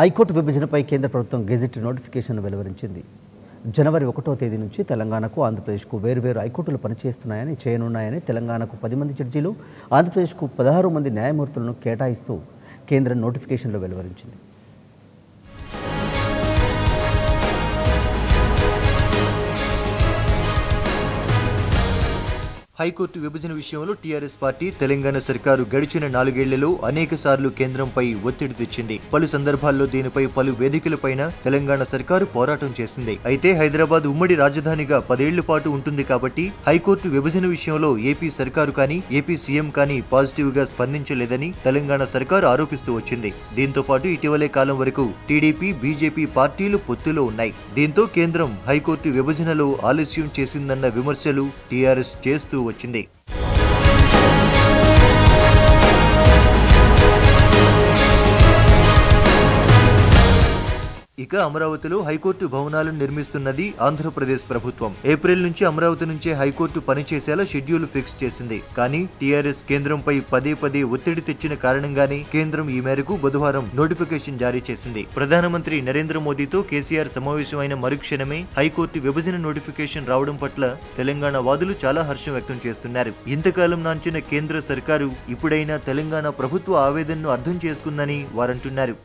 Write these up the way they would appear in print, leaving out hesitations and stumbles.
High court విభజనపై కేంద్ర ప్రభుత్వం gazette notification వెలువరించింది. జనవరి 1వ తేదీ నుంచి తెలంగాణకు, ఆంధ్రప్రదేశ్కు వేర్వేరు హైకోర్టులు చేయనున్నాయని తెలంగాణకు 10 మంది జడ్జీలు, ఆంధ్రప్రదేశ్కు 16 మంది న్యాయమూర్తులను కేటాయిస్తూ కేంద్రం నోటిఫికేషన్లో వెలువరించింది. హైకోర్టు విభజన విషయంలో టీఆర్ఎస్ పార్టీ తెలంగాణ సర్కారు గడిచిన 4 ఏళ్లలో అనేక సార్లు కేంద్రంపై ఒత్తిడి తెచ్చింది. పలు సందర్భాల్లో దీనిపై పలు వేదికలపైన తెలంగాణ సర్కారు పోరాటం చేసింది. అయితే హైదరాబాద్ ఉమ్మడి రాజధానిగా 10 ఏళ్ల పాటు ఉంటుంది కాబట్టి హైకోర్టు విభజన విషయంలో ఏపీ సర్కారు కానీ ఏపీ సీఎం కానీ పాజిటివ్ గా స్పందించలేదని తెలంగాణ సర్కారు ఆరోపిస్తూ వచ్చింది. దీంతో పాటు ఇటీవలే కాలం వరకు టీడీపీ, బీజేపీ పార్టీలు పొత్తులో ఉన్నాయి. దీంతో కేంద్రం హైకోర్టు విభజనలో ఆలస్యం చేసిందన్న విమర్శలు టీఆర్ఎస్ చేస్తూ వచ్చింది. ఇక అమరావతిలో హైకోర్టు భవనాలను నిర్మిస్తున్నది ఆంధ్రప్రదేశ్ ప్రభుత్వం. ఏప్రిల్ నుంచి అమరావతి నుంచే హైకోర్టు పనిచేసేలా షెడ్యూల్ ఫిక్స్ చేసింది. కానీ టీఆర్ఎస్ కేంద్రంపై పదే ఒత్తిడి తెచ్చిన కారణంగానే కేంద్రం ఈ మేరకు బుధవారం నోటిఫికేషన్ జారీ చేసింది. ప్రధానమంత్రి నరేంద్ర మోదీతో కేసీఆర్ సమావేశమైన మరుక్షణమే హైకోర్టు విభజన నోటిఫికేషన్ రావడం పట్ల తెలంగాణ వాదులు చాలా హర్షం వ్యక్తం చేస్తున్నారు. ఇంతకాలం నాంచిన కేంద్ర సర్కారు ఇప్పుడైనా తెలంగాణ ప్రభుత్వ ఆవేదనను అర్థం చేసుకుందని వారంటున్నారు.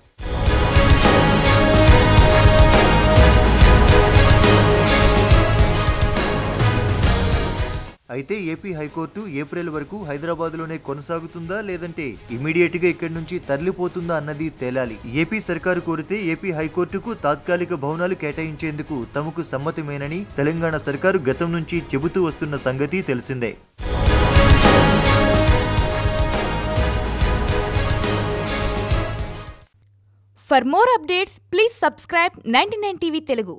అయితే ఏపీ హైకోర్టు ఏప్రిల్ వరకు హైదరాబాద్లోనే కొనసాగుతుందా లేదంటే ఇమీడియట్ గా ఇక్కడి నుంచి తరలిపోతుందా అన్నది తేలాలి. ఏపీ సర్కారు కోరితే ఏపీ హైకోర్టుకు తాత్కాలిక భవనాలు కేటాయించేందుకు తమకు సమ్మతమేనని తెలంగాణ సర్కారు గతం నుంచి చెబుతూ వస్తున్న సంగతి తెలిసిందే. For more updates, please subscribe 99 TV Telugu.